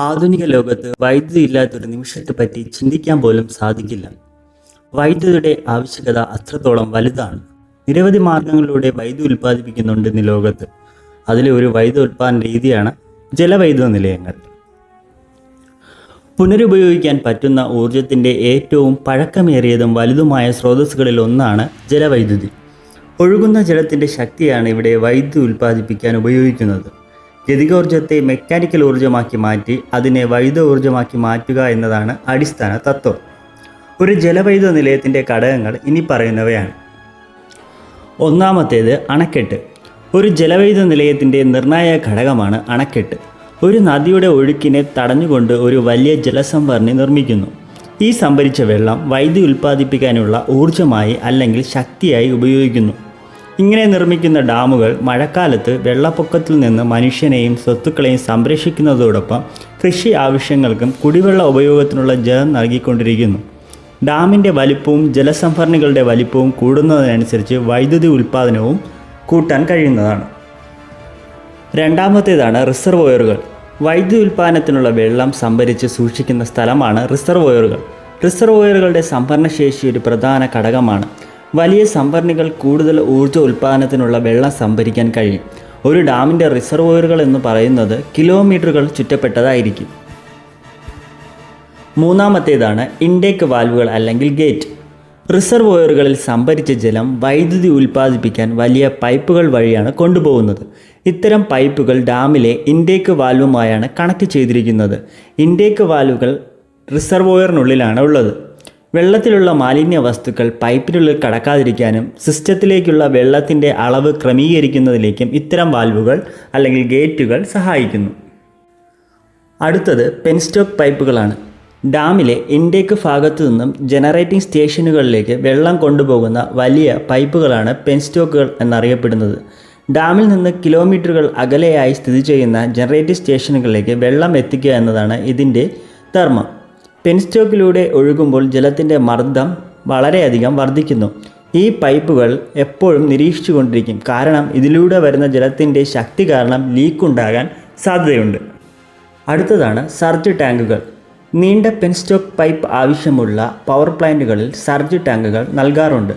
ആധുനിക ലോകത്ത് വൈദ്യുതി ഇല്ലാത്തൊരു നിമിഷത്തെ പറ്റി ചിന്തിക്കാൻ പോലും സാധിക്കില്ല. വൈദ്യുതിയുടെ ആവശ്യകത അത്രത്തോളം വലുതാണ്. നിരവധി മാർഗങ്ങളിലൂടെ വൈദ്യുതി ഉൽപ്പാദിപ്പിക്കുന്നുണ്ട് ഇന്ന് ലോകത്ത്. അതിലെ ഒരു വൈദ്യുതി ഉൽപ്പാദന രീതിയാണ് ജലവൈദ്യുത നിലയങ്ങൾ. പുനരുപയോഗിക്കാൻ പറ്റുന്ന ഊർജത്തിൻ്റെ ഏറ്റവും പഴക്കമേറിയതും വലുതുമായ സ്രോതസ്സുകളിൽ ഒന്നാണ് ജലവൈദ്യുതി. ഒഴുകുന്ന ജലത്തിൻ്റെ ശക്തിയാണ് ഇവിടെ വൈദ്യുതി ഉൽപ്പാദിപ്പിക്കാൻ ഉപയോഗിക്കുന്നത്. ഗതികോർജ്ജത്തെ മെക്കാനിക്കൽ ഊർജ്ജമാക്കി മാറ്റി അതിനെ വൈദ്യുത ഊർജ്ജമാക്കി മാറ്റുക എന്നതാണ് അടിസ്ഥാന തത്വം. ഒരു ജലവൈദ്യുത നിലയത്തിൻ്റെ ഘടകങ്ങൾ ഇനി പറയുന്നവയാണ്. ഒന്നാമത്തേത് അണക്കെട്ട്. ഒരു ജലവൈദ്യുത നിലയത്തിൻ്റെ നിർണായക ഘടകമാണ് അണക്കെട്ട്. ഒരു നദിയുടെ ഒഴുക്കിനെ തടഞ്ഞുകൊണ്ട് ഒരു വലിയ ജലസംഭരണി നിർമ്മിക്കുന്നു. ഈ സംഭരിച്ച വെള്ളം വൈദ്യുതി ഉൽപ്പാദിപ്പിക്കാനുള്ള ഊർജ്ജമായി അല്ലെങ്കിൽ ശക്തിയായി ഉപയോഗിക്കുന്നു. ഇങ്ങനെ നിർമ്മിക്കുന്ന ഡാമുകൾ മഴക്കാലത്ത് വെള്ളപ്പൊക്കത്തിൽ നിന്ന് മനുഷ്യനെയും സ്വത്തുക്കളെയും സംരക്ഷിക്കുന്നതോടൊപ്പം കൃഷി ആവശ്യങ്ങൾക്കും കുടിവെള്ള ഉപയോഗത്തിനുള്ള ജലം നൽകിക്കൊണ്ടിരിക്കുന്നു. ഡാമിൻ്റെ വലിപ്പവും ജലസംഭരണികളുടെ വലിപ്പവും കൂടുന്നതിനനുസരിച്ച് വൈദ്യുതി ഉൽപ്പാദനവും കൂട്ടാൻ കഴിയുന്നതാണ്. രണ്ടാമത്തേതാണ് റിസർവോയറുകൾ. വൈദ്യുതി ഉൽപ്പാദനത്തിനുള്ള വെള്ളം സംഭരിച്ച് സൂക്ഷിക്കുന്ന സ്ഥലമാണ് റിസർവോയറുകൾ. റിസർവോയറുകളുടെ സംഭരണശേഷി ഒരു പ്രധാന ഘടകമാണ്. വലിയ സംഭരണികൾ കൂടുതൽ ഊർജ്ജ ഉൽപ്പാദനത്തിനുള്ള വെള്ളം സംഭരിക്കാൻ കഴിയും. ഒരു ഡാമിൻ്റെ റിസർവോയറുകൾ എന്ന് പറയുന്നത് കിലോമീറ്ററുകൾ ചുറ്റപ്പെട്ടതായിരിക്കും. മൂന്നാമത്തേതാണ് ഇൻടേക്ക് വാൽവുകൾ അല്ലെങ്കിൽ ഗേറ്റ്. റിസർവോയറുകളിൽ സംഭരിച്ച ജലം വൈദ്യുതി ഉൽപ്പാദിപ്പിക്കാൻ വലിയ പൈപ്പുകൾ വഴിയാണ് കൊണ്ടുപോകുന്നത്. ഇത്തരം പൈപ്പുകൾ ഡാമിലെ ഇൻടേക്ക് വാൽവുമായാണ് കണക്ട് ചെയ്തിരിക്കുന്നത്. ഇൻടേക്ക് വാൽവുകൾ റിസർവോയറിനുള്ളിലാണ് ഉള്ളത്. വെള്ളത്തിലുള്ള മാലിന്യ വസ്തുക്കൾ പൈപ്പിനുള്ളിൽ കടക്കാതിരിക്കാനും സിസ്റ്റത്തിലേക്കുള്ള വെള്ളത്തിൻ്റെ അളവ് ക്രമീകരിക്കുന്നതിലേക്കും ഇത്തരം വാൽവുകൾ അല്ലെങ്കിൽ ഗേറ്റുകൾ സഹായിക്കുന്നു. അടുത്തത് പെൻസ്റ്റോക്ക് പൈപ്പുകളാണ്. ഡാമിലെ ഇൻടേക്ക് ഭാഗത്തു നിന്നും ജനറേറ്റിംഗ് സ്റ്റേഷനുകളിലേക്ക് വെള്ളം കൊണ്ടുപോകുന്ന വലിയ പൈപ്പുകളാണ് പെൻസ്റ്റോക്കുകൾ എന്നറിയപ്പെടുന്നത്. ഡാമിൽ നിന്ന് കിലോമീറ്ററുകൾ അകലെയായി സ്ഥിതി ചെയ്യുന്ന ജനറേറ്റിംഗ് സ്റ്റേഷനുകളിലേക്ക് വെള്ളം എത്തിക്കുക എന്നതാണ് ഇതിൻ്റെ ധർമ്മം. പെൻസ്റ്റോക്കിലൂടെ ഒഴുകുമ്പോൾ ജലത്തിൻ്റെ മർദ്ദം വളരെയധികം വർദ്ധിക്കുന്നു. ഈ പൈപ്പുകൾ എപ്പോഴും നിരീക്ഷിച്ചു കൊണ്ടിരിക്കും, കാരണം ഇതിലൂടെ വരുന്ന ജലത്തിൻ്റെ ശക്തി കാരണം ലീക്ക് ഉണ്ടാകാൻ സാധ്യതയുണ്ട്. അടുത്തതാണ് സർജ് ടാങ്കുകൾ. നീണ്ട പെൻസ്റ്റോക്ക് പൈപ്പ് ആവശ്യമുള്ള പവർ പ്ലാന്റുകളിൽ സർജ് ടാങ്കുകൾ നൽകാറുണ്ട്.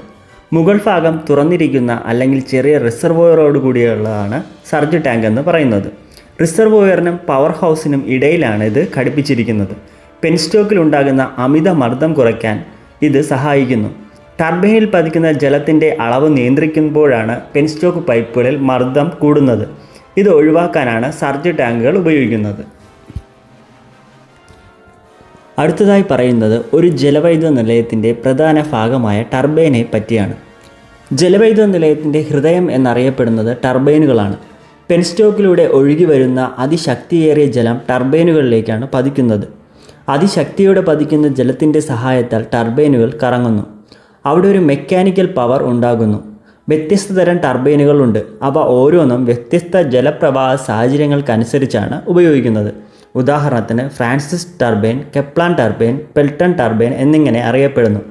മുകൾ ഭാഗം തുറന്നിരിക്കുന്ന അല്ലെങ്കിൽ ചെറിയ റിസർവോയറോട് കൂടിയുള്ളതാണ് സർജ് ടാങ്ക് എന്ന് പറയുന്നത്. റിസർവോയറിനും പവർ ഹൗസിനും ഇടയിലാണ് ഇത് ഘടിപ്പിച്ചിരിക്കുന്നത്. പെൻസ്റ്റോക്കിൽ ഉണ്ടാകുന്ന അമിത മർദ്ദം കുറയ്ക്കാൻ ഇത് സഹായിക്കുന്നു. ടർബൈനിൽ പതിക്കുന്ന ജലത്തിൻ്റെ അളവ് നിയന്ത്രിക്കുമ്പോഴാണ് പെൻസ്റ്റോക്ക് പൈപ്പുകളിൽ മർദ്ദം കൂടുന്നത്. ഇത് ഒഴിവാക്കാനാണ് സർജ് ടാങ്കുകൾ ഉപയോഗിക്കുന്നത്. അടുത്തതായി പറയുന്നത് ഒരു ജലവൈദ്യുത നിലയത്തിൻ്റെ പ്രധാന ഭാഗമായ ടർബൈനെ പറ്റിയാണ്. ജലവൈദ്യുത നിലയത്തിൻ്റെ ഹൃദയം എന്നറിയപ്പെടുന്നത് ടർബൈനുകളാണ്. പെൻസ്റ്റോക്കിലൂടെ ഒഴുകി വരുന്ന അതിശക്തിയേറിയ ജലം ടർബൈനുകളിലേക്കാണ് പതിക്കുന്നത്. അതിശക്തിയോടെ പതിക്കുന്ന ജലത്തിൻ്റെ സഹായത്താൽ ടർബൈനുകൾ കറങ്ങുന്നു. അവിടെ ഒരു മെക്കാനിക്കൽ പവർ ഉണ്ടാകുന്നു. വ്യത്യസ്ത തരം ടർബൈനുകളുണ്ട്. അവ ഓരോന്നും വ്യത്യസ്ത ജലപ്രവാഹ സാഹചര്യങ്ങൾക്കനുസരിച്ചാണ് ഉപയോഗിക്കുന്നത്. ഉദാഹരണത്തിന് Francis turbine, കെപ്ലാൻ turbine, Pelton turbine എന്നിങ്ങനെ അറിയപ്പെടുന്നു.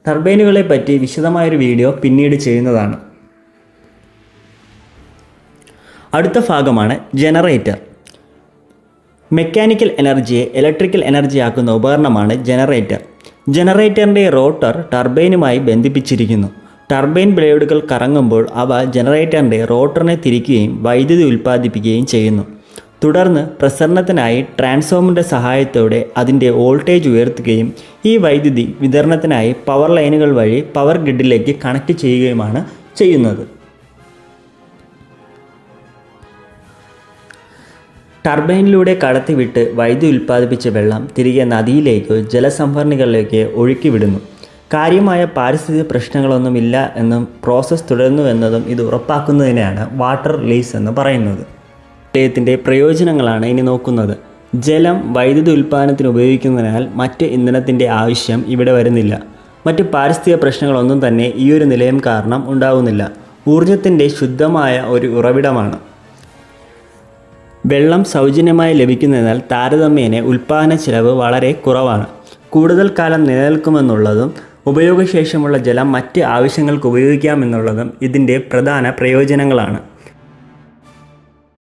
ടർബൈനുകളെ പറ്റി വിശദമായൊരു വീഡിയോ പിന്നീട് ചെയ്യുന്നതാണ്. അടുത്ത ഭാഗമാണ് ജനറേറ്റർ. മെക്കാനിക്കൽ എനർജിയെ ഇലക്ട്രിക്കൽ എനർജി ആക്കുന്ന ഉപകരണമാണ് ജനറേറ്റർ. ജനറേറ്ററിൻ്റെ റോട്ടർ ടർബൈനുമായി ബന്ധിപ്പിച്ചിരിക്കുന്നു. ടർബൈൻ ബ്ലേഡുകൾ കറങ്ങുമ്പോൾ അവ ജനറേറ്ററിൻ്റെ റോട്ടറിനെ തിരിക്കുകയും വൈദ്യുതി ഉൽപ്പാദിപ്പിക്കുകയും ചെയ്യുന്നു. തുടർന്ന് പ്രസരണത്തിനായി ട്രാൻസ്ഫോമറിൻ്റെ സഹായത്തോടെ അതിൻ്റെ വോൾട്ടേജ് ഉയർത്തുകയും ഈ വൈദ്യുതി വിതരണത്തിനായി പവർ ലൈനുകൾ വഴി പവർ ഗ്രിഡിലേക്ക് കണക്ട് ചെയ്യുകയുമാണ് ചെയ്യുന്നത്. ടർബൈനിലൂടെ കടത്തിവിട്ട് വൈദ്യുതി ഉൽപ്പാദിപ്പിച്ച വെള്ളം തിരികെ നദിയിലേക്കോ ജലസംഭരണികളിലേക്ക് ഒഴുക്കിവിടുന്നു. കാര്യമായ പാരിസ്ഥിതിക പ്രശ്നങ്ങളൊന്നുമില്ല എന്നും പ്രോസസ്സ് തുടരുന്നു എന്നതും ഇത് ഉറപ്പാക്കുന്നതിനാണ് വാട്ടർ റിലീസ് എന്ന് പറയുന്നത്. നിലയത്തിൻ്റെ പ്രയോജനങ്ങളാണ് ഇനി നോക്കുന്നത്. ജലം വൈദ്യുതി ഉൽപ്പാദനത്തിന് ഉപയോഗിക്കുന്നതിനാൽ മറ്റ് ഇന്ധനത്തിൻ്റെ ആവശ്യം ഇവിടെ വരുന്നില്ല. മറ്റ് പാരിസ്ഥിതിക പ്രശ്നങ്ങളൊന്നും തന്നെ ഈ ഒരു നിലയം കാരണം ഉണ്ടാകുന്നില്ല. ഊർജത്തിൻ്റെ ശുദ്ധമായ ഒരു ഉറവിടമാണ്. വെള്ളം സൗജന്യമായി ലഭിക്കുന്നതിനാൽ താരതമ്യേന ഉൽപ്പാദന ചെലവ് വളരെ കുറവാണ്. കൂടുതൽ കാലം നിലനിൽക്കുമെന്നുള്ളതും ഉപയോഗശേഷമുള്ള ജലം മറ്റ് ആവശ്യങ്ങൾക്ക് ഉപയോഗിക്കാമെന്നുള്ളതും ഇതിൻ്റെ പ്രധാന പ്രയോജനങ്ങളാണ്.